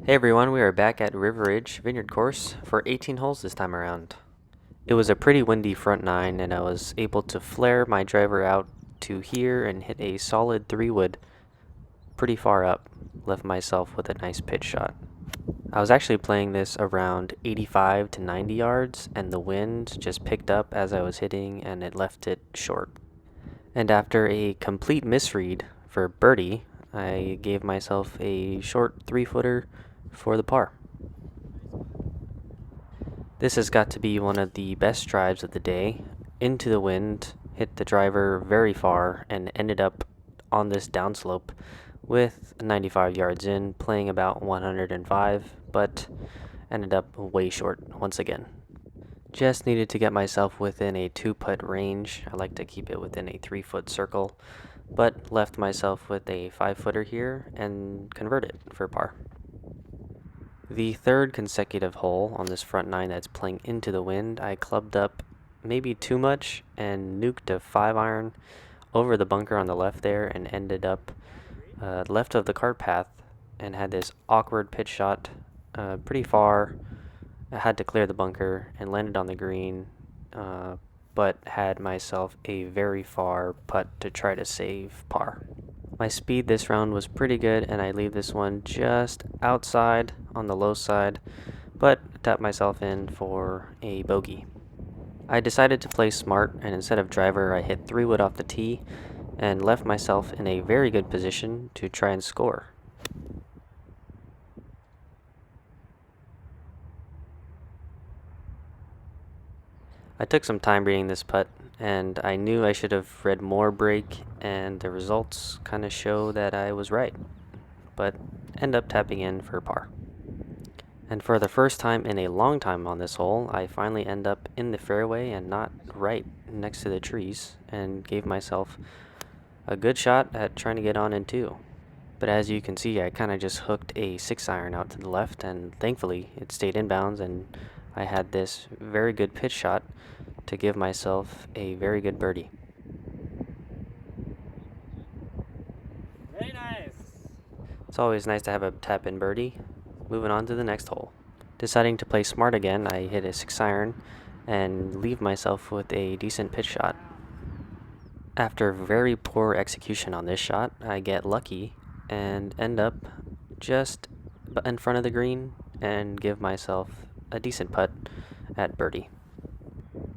Hey everyone, we are back at River Ridge Vineyard Course for 18 holes this time around. It was a pretty windy front nine and I was able to flare my driver out to here and hit a solid 3-wood pretty far up, left myself with a nice pitch shot. I was actually playing this around 85 to 90 yards and the wind just picked up as I was hitting and it left it short. And after a complete misread for birdie, I gave myself a short 3-footer for the par. This has got to be one of the best drives of the day. Into the wind, hit the driver very far, and ended up on this downslope with 95 yards in, playing about 105, but ended up way short once again. Just needed to get myself within a 2-putt range. I like to keep it within a 3-foot circle, but left myself with a 5-footer here and converted for par. The third consecutive hole on this front nine that's playing into the wind, I clubbed up maybe too much and nuked a 5-iron over the bunker on the left there and ended up left of the cart path and had this awkward pitch shot pretty far. I had to clear the bunker and landed on the green, but had myself a very far putt to try to save par. My speed this round was pretty good, and I leave this one just outside on the low side, but tapped myself in for a bogey. I decided to play smart, and instead of driver, I hit 3-wood off the tee and left myself in a very good position to try and score. I took some time reading this putt, and I knew I should have read more break, and the results kind of show that I was right, but end up tapping in for par. And for the first time in a long time on this hole, I finally end up in the fairway and not right next to the trees, and gave myself a good shot at trying to get on in two. But as you can see, I kind of just hooked a 6-iron out to the left, and thankfully it stayed inbounds, and I had this very good pitch shot to give myself a very good birdie. Very nice. It's always nice to have a tap-in birdie. Moving on to the next hole. Deciding to play smart again, I hit a 6-iron and leave myself with a decent pitch shot. After very poor execution on this shot, I get lucky and end up just in front of the green and give myself a decent putt at birdie.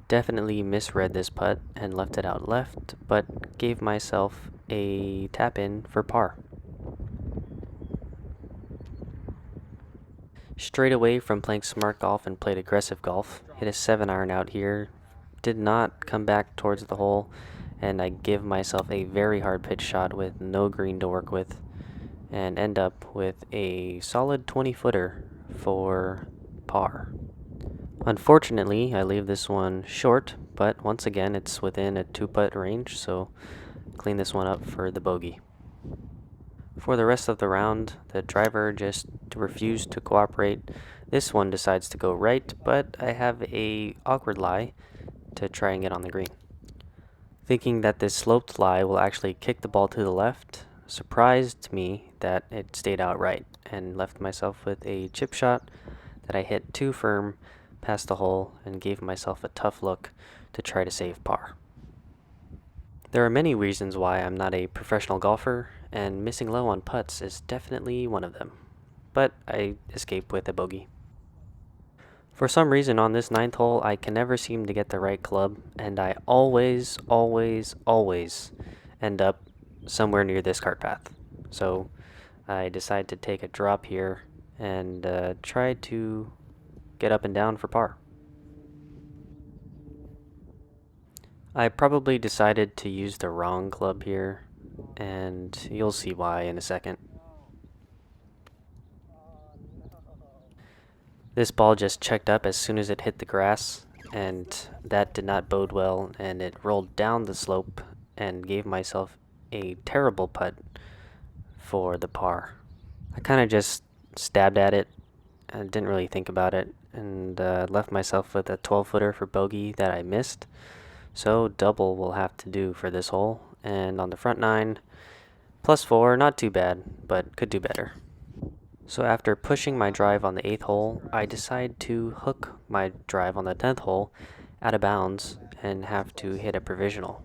Definitely misread this putt and left it out left, but gave myself a tap in for par. Straight away from playing smart golf and played aggressive golf, hit a 7-iron out here, did not come back towards the hole, and I give myself a very hard pitch shot with no green to work with, and end up with a solid 20-footer for par. Unfortunately, I leave this one short, but once again it's within a 2-putt range, so clean this one up for the bogey. For the rest of the round, the driver just refused to cooperate. This one decides to go right, but I have a awkward lie to try and get on the green. Thinking that this sloped lie will actually kick the ball to the left, surprised me that it stayed out right, and left myself with a chip shot that I hit too firm past the hole and gave myself a tough look to try to save par. There are many reasons why I'm not a professional golfer, and missing low on putts is definitely one of them, but I escape with a bogey. For some reason on this ninth hole, I can never seem to get the right club, and I always end up somewhere near this cart path. So I decide to take a drop here and try to get up and down for par. I probably decided to use the wrong club here, and you'll see why in a second. This ball just checked up as soon as it hit the grass, and that did not bode well, and it rolled down the slope and gave myself a terrible putt for the par. I kind of just stabbed at it and didn't really think about it, and left myself with a 12-footer for bogey that I missed. So double will have to do for this hole, and on the front nine, +4, not too bad, but could do better. So after pushing my drive on the 8th hole, I decide to hook my drive on the 10th hole out of bounds and have to hit a provisional.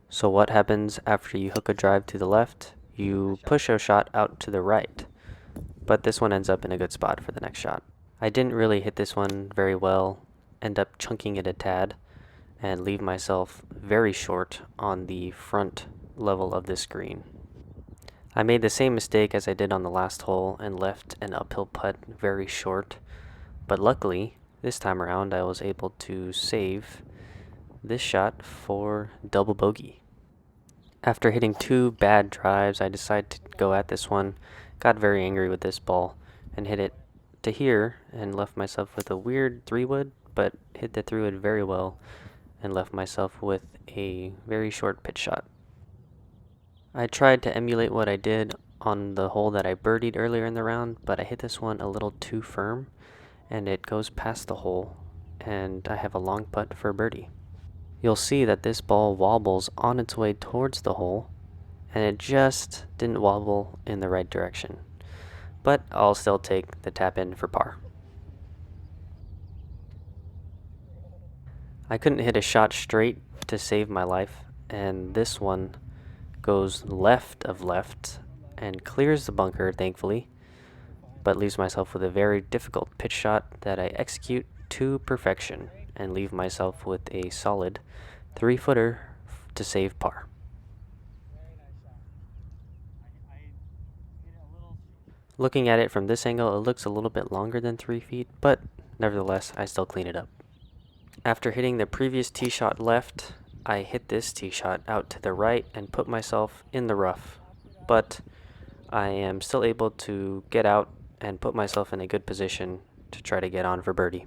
So what happens after you hook a drive to the left? You push a shot out to the right, but this one ends up in a good spot for the next shot. I didn't really hit this one very well, end up chunking it a tad, and leave myself very short on the front level of this green. I made the same mistake as I did on the last hole and left an uphill putt very short, but luckily, this time around I was able to save this shot for double bogey. After hitting 2 bad drives, I decided to go at this one, got very angry with this ball, and hit it to here and left myself with a weird 3-wood, but hit the 3-wood very well and left myself with a very short pitch shot. I tried to emulate what I did on the hole that I birdied earlier in the round, but I hit this one a little too firm and it goes past the hole and I have a long putt for birdie. You'll see that this ball wobbles on its way towards the hole and it just didn't wobble in the right direction. But I'll still take the tap in for par. I couldn't hit a shot straight to save my life, and this one goes left of left and clears the bunker, thankfully, but leaves myself with a very difficult pitch shot that I execute to perfection and leave myself with a solid 3-footer to save par. Looking at it from this angle, it looks a little bit longer than 3 feet, but nevertheless, I still clean it up. After hitting the previous tee shot left, I hit this tee shot out to the right and put myself in the rough, but I am still able to get out and put myself in a good position to try to get on for birdie.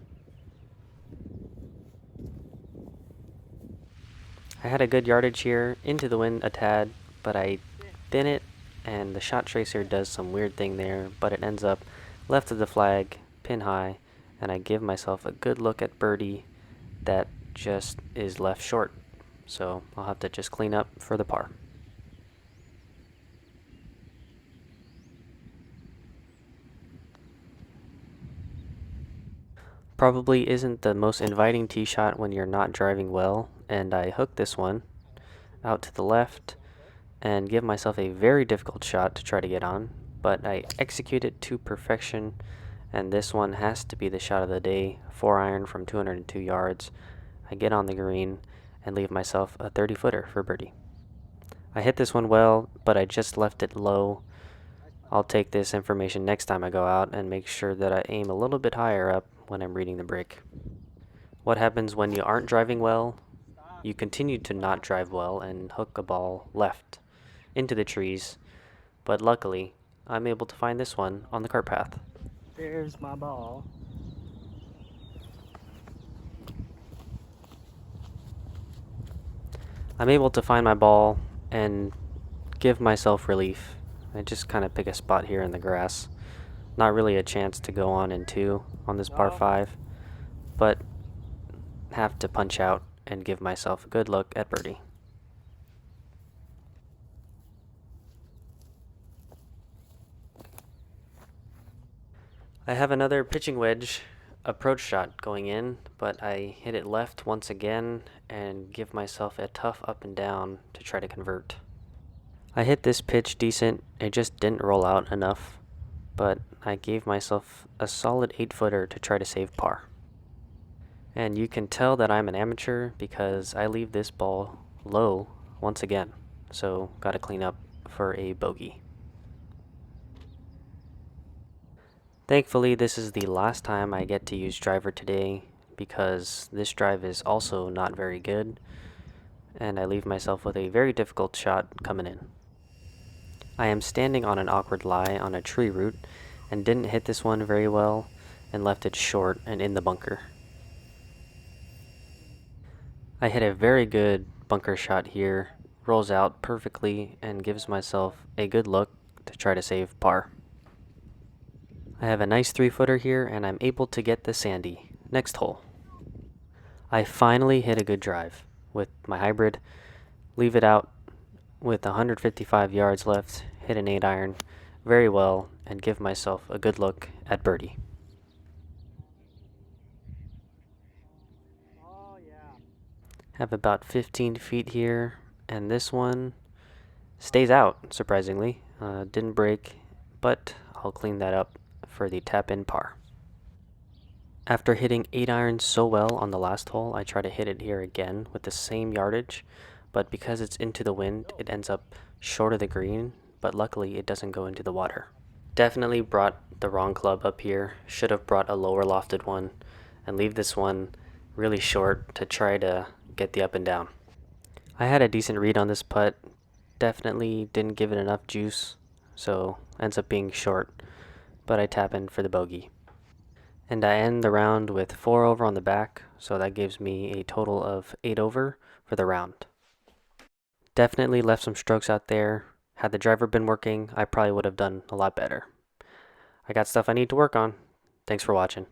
I had a good yardage here, into the wind a tad, but I thin it and the shot tracer does some weird thing there, but it ends up left of the flag, pin high, and I give myself a good look at birdie that just is left short. So I'll have to just clean up for the par. Probably isn't the most inviting tee shot when you're not driving well, and I hook this one out to the left and give myself a very difficult shot to try to get on, but I execute it to perfection, and this one has to be the shot of the day. 4-iron from 202 yards. I get on the green and leave myself a 30-footer for birdie. I hit this one well, but I just left it low. I'll take this information next time I go out and make sure that I aim a little bit higher up when I'm reading the break. What happens when you aren't driving well? You continue to not drive well and hook a ball left into the trees, but luckily I'm able to find this one on the cart path. There's my ball. I'm able to find my ball and give myself relief. I just kind of pick a spot here in the grass. Not really a chance to go on in 2 on this par 5, but have to punch out and give myself a good look at birdie. I have another pitching wedge approach shot going in, but I hit it left once again and give myself a tough up and down to try to convert. I hit this pitch decent, it just didn't roll out enough, but I gave myself a solid 8-footer to try to save par. And you can tell that I'm an amateur because I leave this ball low once again, so gotta clean up for a bogey. Thankfully, this is the last time I get to use driver today because this drive is also not very good, and I leave myself with a very difficult shot coming in. I am standing on an awkward lie on a tree root and didn't hit this one very well and left it short and in the bunker. I hit a very good bunker shot here, rolls out perfectly and gives myself a good look to try to save par. I have a nice 3-footer here and I'm able to get the sandy. Next hole. I finally hit a good drive with my hybrid, leave it out with 155 yards left, hit an 8-iron, very well and give myself a good look at birdie. Oh, yeah. Have about 15 feet here, and this one stays out, surprisingly. Didn't break, but I'll clean that up for the tap-in par. After hitting 8 irons so well on the last hole, I try to hit it here again with the same yardage, but because it's into the wind, it ends up short of the green, but luckily it doesn't go into the water. Definitely brought the wrong club up here. Should have brought a lower lofted one and leave this one really short to try to get the up and down. I had a decent read on this putt. Definitely didn't give it enough juice, so ends up being short, but I tap in for the bogey. And I end the round with 4 over on the back, so that gives me a total of 8 over for the round. Definitely left some strokes out there. Had the driver been working, I probably would have done a lot better. I got stuff I need to work on. Thanks for watching.